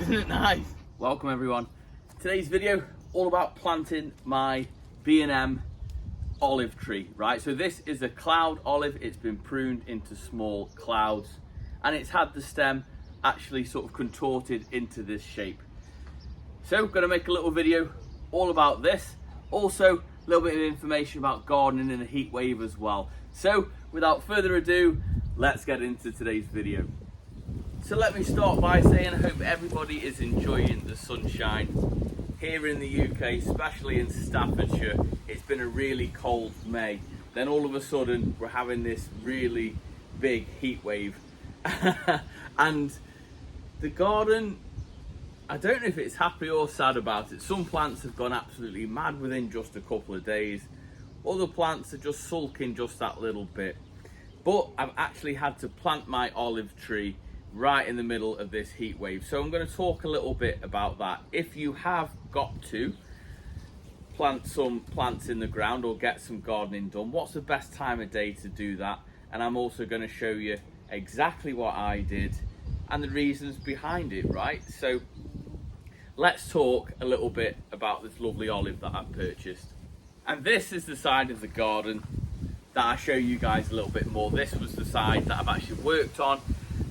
Isn't it nice? Welcome everyone. Today's video all about planting my B&M olive tree, right? So this is a cloud olive. It's been pruned into small clouds and it's had the stem actually sort of contorted into this shape. So I'm going to make a little video all about this. Also a little bit of information about gardening in a heat wave as well. So without further ado, let's get into today's video. So let me start by saying I hope everybody is enjoying the sunshine here in the UK, especially in Staffordshire. It's been a really cold May. Then all of a sudden we're having this really big heat wave. And the garden, I don't know if it's happy or sad about it. Some plants have gone absolutely mad within just a couple of days. Other plants are just sulking just that little bit. But I've actually had to plant my olive tree right in the middle of this heat wave. So I'm going to talk a little bit about that. If you have got to plant some plants in the ground or get some gardening done, what's the best time of day to do that? And I'm also going to show you exactly what I did and the reasons behind it, right? So let's talk a little bit about this lovely olive that I've purchased. And this is the side of the garden that I show you guys a little bit more. This was the side that I've actually worked on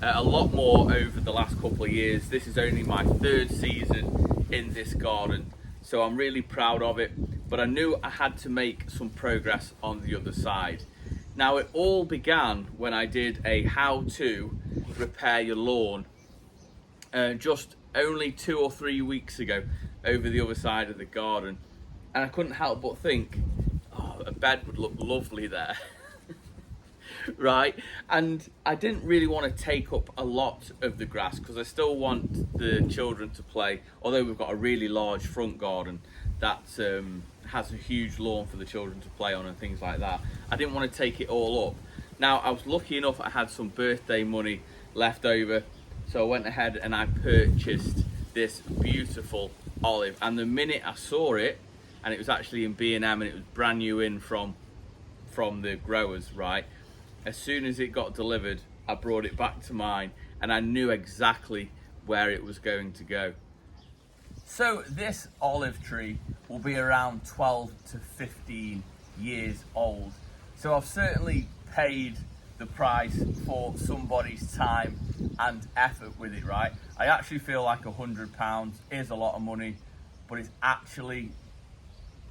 a lot more over the last couple of years. This is only my third season in this garden, so I'm really proud of it, but I knew I had to make some progress on the other side. Now it all began when I did a how to repair your lawn just only 2 or 3 weeks ago over the other side of the garden, and I couldn't help but think, oh, a bed would look lovely there. Right, and I didn't really want to take up a lot of the grass because I still want the children to play, although we've got a really large front garden that has a huge lawn for the children to play on and things like that. I didn't want to take it all up. Now I was lucky enough I had some birthday money left over, so I went ahead and I purchased this beautiful olive, and the minute I saw it, and it was actually in B&M and it was brand new in from the growers, right? As soon as it got delivered, I brought it back to mine and I knew exactly where it was going to go. So this olive tree will be around 12 to 15 years old. So I've certainly paid the price for somebody's time and effort with it, right? I actually feel like £100 is a lot of money, but it's actually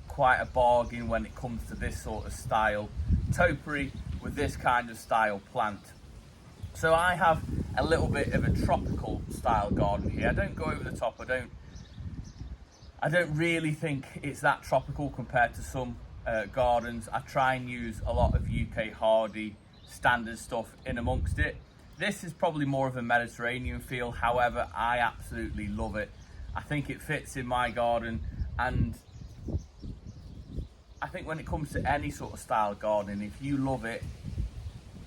quite a bargain when it comes to this sort of style topiary with this kind of style plant. So I have a little bit of a tropical style garden here. I don't go over the top. I don't really think it's that tropical compared to some gardens. I try and use a lot of UK hardy standard stuff in amongst it. This is probably more of a Mediterranean feel. However, I absolutely love it. I think it fits in my garden, and I think when it comes to any sort of style gardening, if you love it,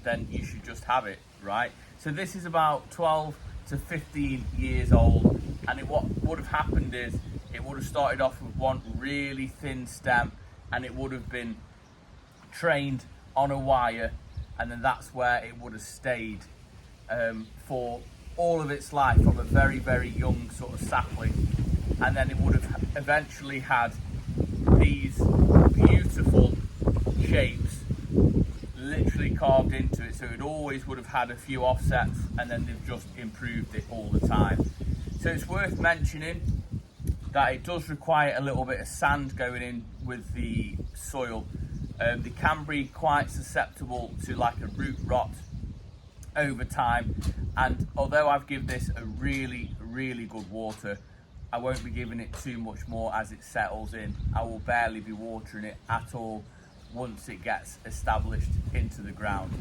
then you should just have it, right? So this is about 12 to 15 years old, and what would have happened is it would have started off with one really thin stem, and it would have been trained on a wire, and then that's where it would have stayed for all of its life, from a very, very young sort of sapling, and then it would have eventually had these beautiful shapes literally carved into it. So it always would have had a few offsets, and then they've just improved it all the time. So it's worth mentioning that it does require a little bit of sand going in with the soil. They can be quite susceptible to like a root rot over time, and although I've given this a really, really good water, I won't be giving it too much more as it settles in. I will barely be watering it at all once it gets established into the ground.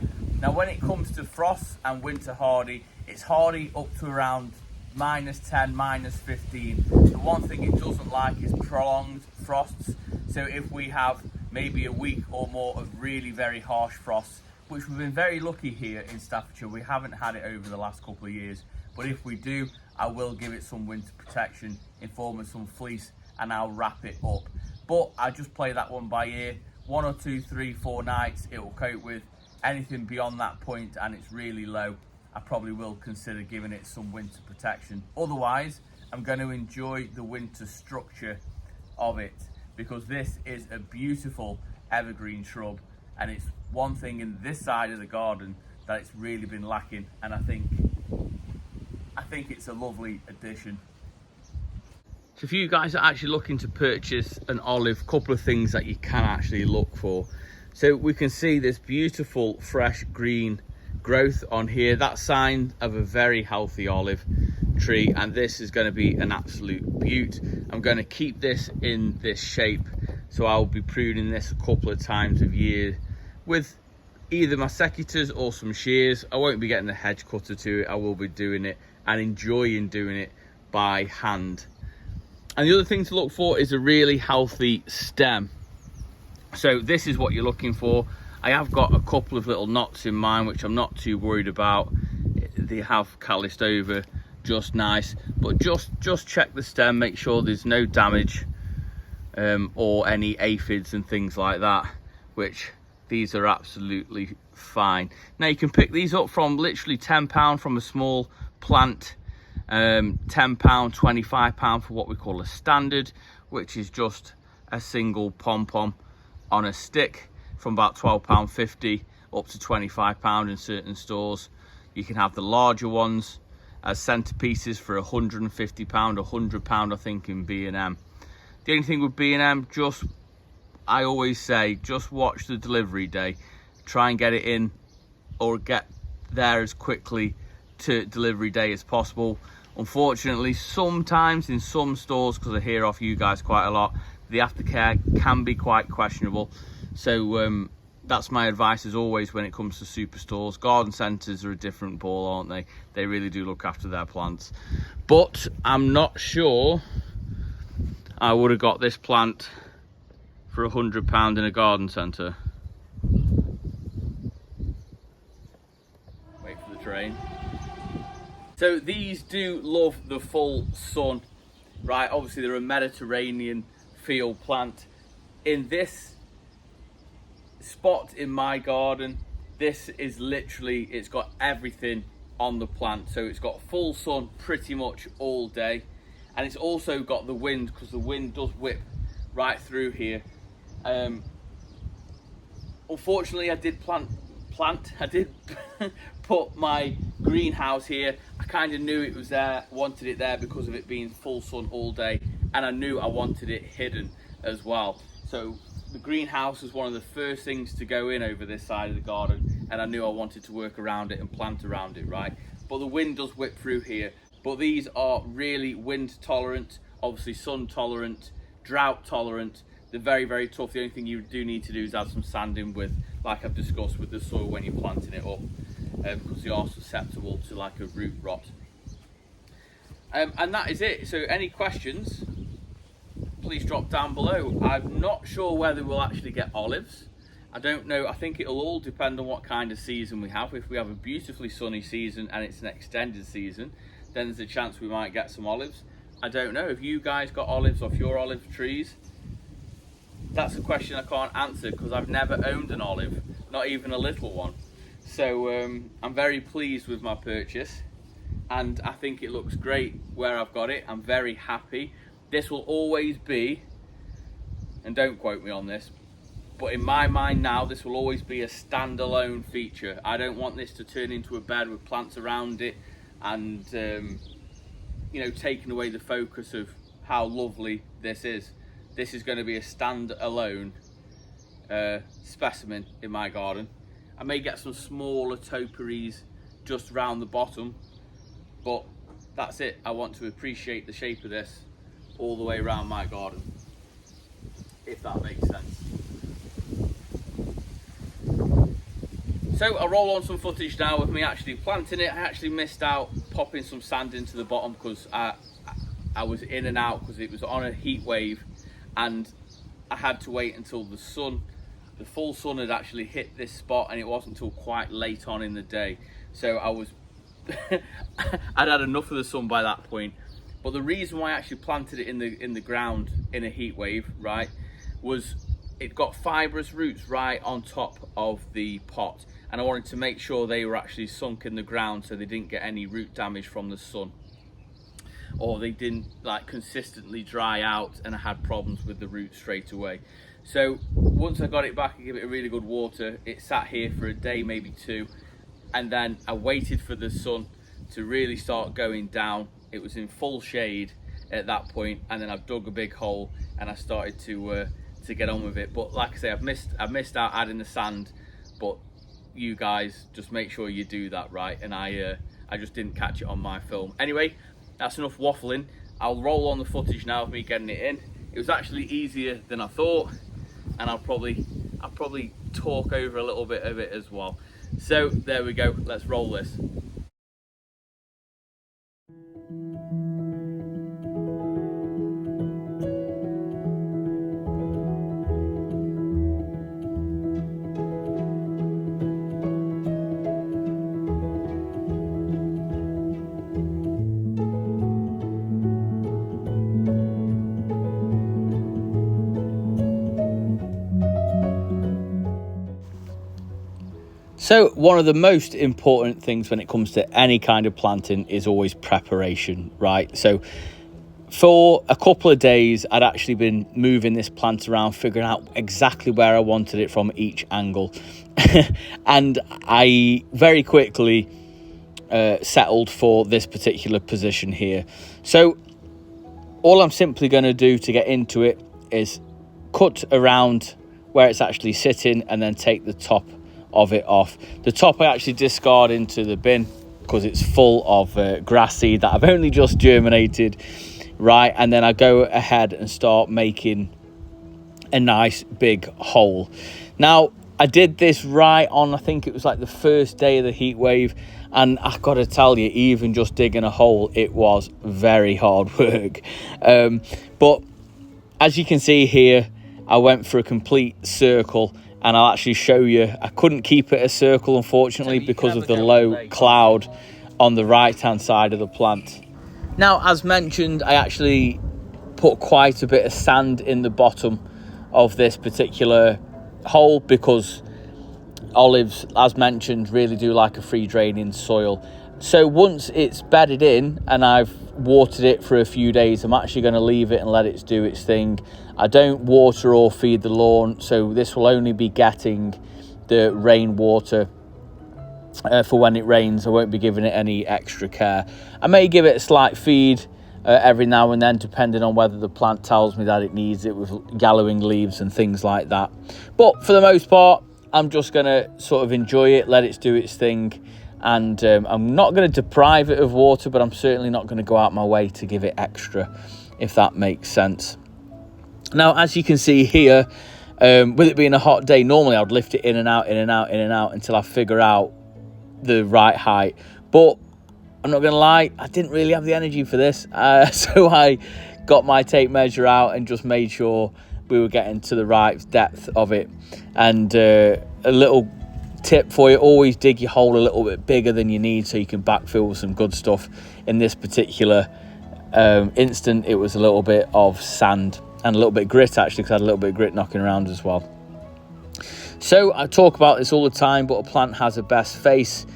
Now when it comes to frost and winter hardy, it's hardy up to around -10, -15. The one thing it doesn't like is prolonged frosts. So if we have maybe a week or more of really very harsh frosts, which we've been very lucky here in Staffordshire, we haven't had it over the last couple of years, but if we do, I will give it some winter protection in form of some fleece, and I'll wrap it up. But I just play that one by ear. 1 or 2, 3, 4 nights it will cope with. Anything beyond that point and it's really low, I probably will consider giving it some winter protection. Otherwise, I'm going to enjoy the winter structure of it, because this is a beautiful evergreen shrub, and it's one thing in this side of the garden that it's really been lacking, and I think it's a lovely addition. So if you guys are actually looking to purchase an olive, couple of things that you can actually look for. So we can see this beautiful fresh green growth on here. That's sign of a very healthy olive tree, and this is going to be an absolute beaut. I'm going to keep this in this shape, so I'll be pruning this a couple of times a year with either my secateurs or some shears. I won't be getting the hedge cutter to it. I will be doing it and enjoying doing it by hand. And the other thing to look for is a really healthy stem. So this is what you're looking for. I have got a couple of little knots in mine, which I'm not too worried about. They have calloused over just nice, but just check the stem, make sure there's no damage or any aphids and things like that, which these are absolutely fine. Now you can pick these up from literally £10 from a small plant, £10, £25 for what we call a standard, which is just a single pom-pom on a stick, from about £12.50 up to £25 in certain stores. You can have the larger ones as centerpieces for £150, £100 I think in B&M. The only thing with B&M, I always say, just watch the delivery day. Try and get it in or get there as quickly to delivery day as possible. Unfortunately, sometimes in some stores, because I hear off you guys quite a lot, the aftercare can be quite questionable. So that's my advice as always when it comes to superstores. Garden centres are a different ball, aren't they? They really do look after their plants. But I'm not sure I would have got this plant for £100 in a garden centre. Wait for the train. So these do love the full sun, right? Obviously they're a Mediterranean field plant. In this spot in my garden, this is literally, it's got everything on the plant. So it's got full sun pretty much all day, and it's also got the wind, because the wind does whip right through here. Unfortunately I did put my greenhouse here. I kind of knew it was there, wanted it there because of it being full sun all day, and I knew I wanted it hidden as well. So the greenhouse was one of the first things to go in over this side of the garden, and I knew I wanted to work around it and plant around it, right? But the wind does whip through here. But these are really wind tolerant, obviously sun tolerant, drought tolerant. They're very, very tough. The only thing you do need to do is add some sanding with, like I've discussed, with the soil when you're planting it up, because they are susceptible to like a root rot. And that is it. So any questions, please drop down below. I'm not sure whether we'll actually get olives. I don't know. I think it'll all depend on what kind of season we have. If we have a beautifully sunny season and it's an extended season, then there's a chance we might get some olives. I don't know. If you guys got olives off your olive trees, that's a question I can't answer, because I've never owned an olive, not even a little one. So I'm very pleased with my purchase, and I think it looks great where I've got it. I'm very happy. This will always be, and don't quote me on this, but in my mind now, this will always be a standalone feature. I don't want this to turn into a bed with plants around it and you know, taking away the focus of how lovely this is. This is going to be a standalone specimen in my garden. I may get some smaller topiaries just round the bottom, but that's it. I want to appreciate the shape of this all the way around my garden, if that makes sense. So I'll roll on some footage now of me actually planting it. I actually missed out popping some sand into the bottom because I was in and out because it was on a heat wave, and I had to wait until the full sun had actually hit this spot, and it wasn't until quite late on in the day. So I was I'd had enough of the sun by that point. But the reason why I actually planted it in the ground in a heat wave, right, was it got fibrous roots right on top of the pot, and I wanted to make sure they were actually sunk in the ground so they didn't get any root damage from the sun. or they didn't like consistently dry out and I had problems with the roots straight away. So once I got it back and gave it a really good water, it sat here for a day, maybe two, and then I waited for the sun to really start going down. It was in full shade at that point, and then I've dug a big hole and I started to get on with it. But like I say, I've missed out adding the sand, but you guys just make sure you do that, right? And I just didn't catch it on my film. Anyway, that's enough waffling. I'll roll on the footage now of me getting it in. It was actually easier than I thought, and I'll probably talk over a little bit of it as well. So there we go, let's roll this. So one of the most important things when it comes to any kind of planting is always preparation, right? So for a couple of days, I'd actually been moving this plant around, figuring out exactly where I wanted it from each angle. And I very quickly settled for this particular position here. So all I'm simply going to do to get into it is cut around where it's actually sitting and then take the top of it off. The top I actually discard into the bin because it's full of grass seed that I've only just germinated, right? And then I go ahead and start making a nice big hole. Now I did this right on, I think it was like the first day of the heat wave, and I gotta tell you, even just digging a hole, it was very hard work. But as you can see here, I went for a complete circle, and I'll actually show you. I couldn't keep it a circle, unfortunately, because of the low cloud on the right-hand side of the plant. Now, as mentioned, I actually put quite a bit of sand in the bottom of this particular hole because olives, as mentioned, really do like a free draining soil. So once it's bedded in and I've watered it for a few days, I'm actually going to leave it and let it do its thing. I don't water or feed the lawn, so this will only be getting the rainwater for when it rains. I won't be giving it any extra care. I may give it a slight feed every now and then, depending on whether the plant tells me that it needs it, with yellowing leaves and things like that. But for the most part, I'm just going to sort of enjoy it, let it do its thing. And I'm not going to deprive it of water, but I'm certainly not going to go out my way to give it extra, if that makes sense. Now, as you can see here, with it being a hot day, normally I would lift it in and out, in and out, in and out until I figure out the right height. But I'm not going to lie, I didn't really have the energy for this. So I got my tape measure out and just made sure we were getting to the right depth of it. And a little tip for you, always dig your hole a little bit bigger than you need so you can backfill with some good stuff. In this particular instant, it was a little bit of sand and a little bit of grit, actually, because I had a little bit of grit knocking around as well. So I talk about this all the time, but a plant has a best face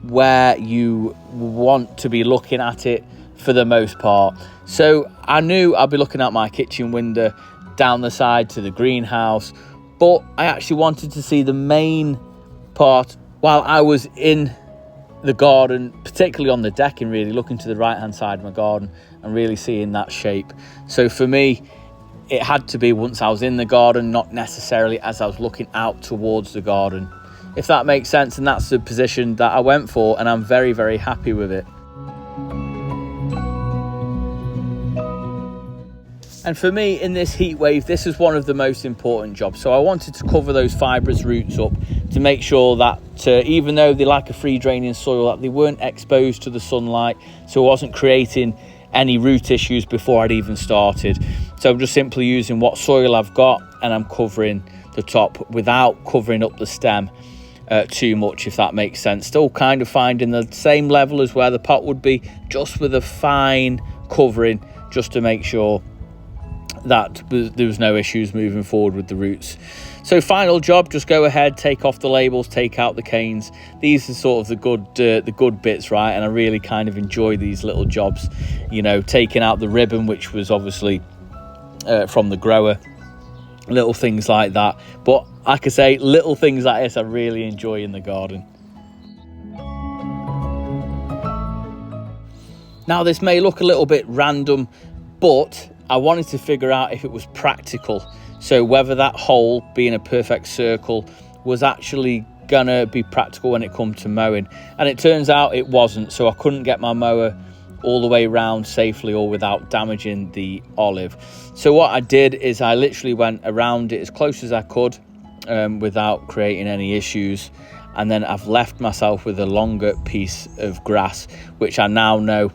where you want to be looking at it for the most part. So I knew I'd be looking out my kitchen window down the side to the greenhouse, but I actually wanted to see the main part while I was in the garden, particularly on the decking, really looking to the right hand side of my garden and really seeing that shape. So for me, it had to be once I was in the garden, not necessarily as I was looking out towards the garden, if that makes sense. And that's the position that I went for, and I'm very, very happy with it. And for me, in this heat wave, this is one of the most important jobs. So I wanted to cover those fibrous roots up to make sure that even though they like a free draining soil, that they weren't exposed to the sunlight, so it wasn't creating any root issues before I'd even started. So I'm just simply using what soil I've got, and I'm covering the top without covering up the stem too much, if that makes sense. Still kind of finding the same level as where the pot would be, just with a fine covering, just to make sure there was no issues moving forward with the roots. So final job, just go ahead, take off the labels, take out the canes. These are sort of the good bits, right? And I really kind of enjoy these little jobs, you know, taking out the ribbon, which was obviously from the grower, little things like that. But like I say, little things like this I really enjoy in the garden. Now this may look a little bit random, but I wanted to figure out if it was practical. So whether that hole being a perfect circle was actually gonna be practical when it comes to mowing. And it turns out it wasn't, so I couldn't get my mower all the way around safely or without damaging the olive. So what I did is I literally went around it as close as I could without creating any issues. And then I've left myself with a longer piece of grass, which I now know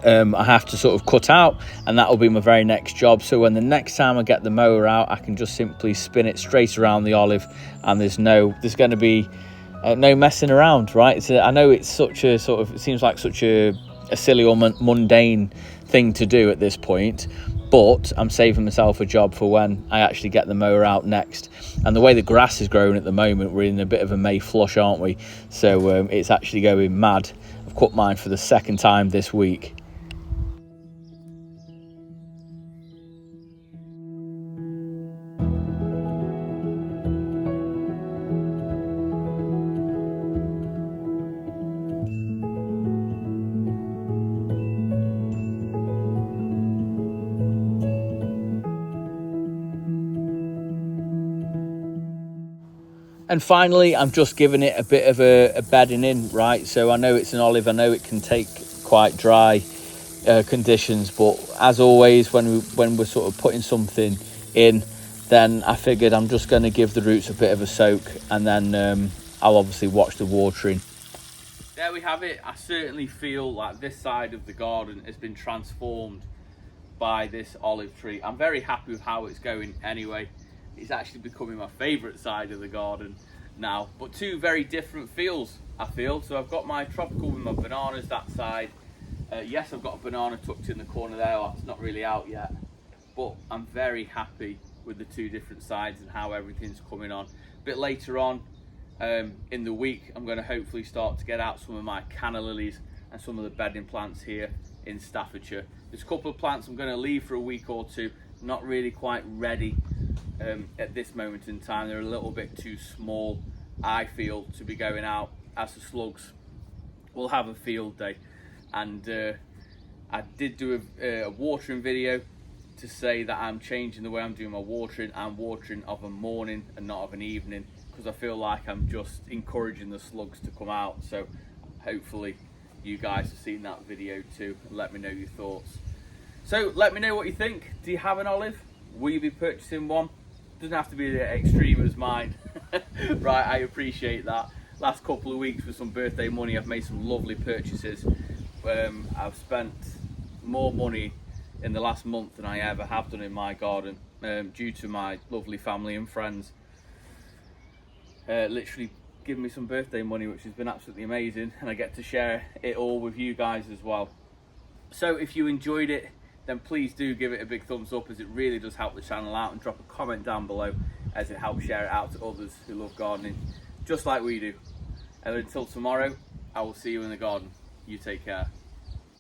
I have to sort of cut out, and that will be my very next job. So when the next time I get the mower out, I can just simply spin it straight around the olive, and there's going to be no messing around, right? So I know it's such a sort of, it seems like such a silly or mundane thing to do at this point, but I'm saving myself a job for when I actually get the mower out next. And the way the grass is growing at the moment, we're in a bit of a May flush, aren't we? So it's actually going mad. I've cut mine for the second time this week. And finally, I'm just giving it a bit of a bedding in, right? So I know it's an olive, I know it can take quite dry conditions, but as always, when we're sort of putting something in, then I figured I'm just going to give the roots a bit of a soak, and then I'll obviously watch the watering. There we have it. I certainly feel like this side of the garden has been transformed by this olive tree. I'm very happy with how it's going anyway. It's actually becoming my favourite side of the garden now, but two very different feels, I feel. So I've got my tropical with my bananas that side. Yes, I've got a banana tucked in the corner there. It's not really out yet, but I'm very happy with the two different sides and how everything's coming on. A bit later on in the week, I'm going to hopefully start to get out some of my canna lilies and some of the bedding plants here in Staffordshire. There's a couple of plants I'm going to leave for a week or two, not really quite ready at this moment in time. They're a little bit too small, I feel, to be going out as the slugs will have a field day. And I did do a watering video to say that I'm changing the way I'm doing my watering. I'm watering of a morning and not of an evening, because I feel like I'm just encouraging the slugs to come out. So hopefully you guys have seen that video too, and let me know your thoughts. So let me know what you think. Do you have an olive? Will you be purchasing one? Doesn't have to be the extreme as mine. Right, I appreciate that. Last couple of weeks with some birthday money, I've made some lovely purchases. I've spent more money in the last month than I ever have done in my garden, due to my lovely family and friends literally giving me some birthday money, which has been absolutely amazing, and I get to share it all with you guys as well. So if you enjoyed it, then please do give it a big thumbs up, as it really does help the channel out, and drop a comment down below as it helps share it out to others who love gardening just like we do. And until tomorrow, I will see you in the garden. You take care.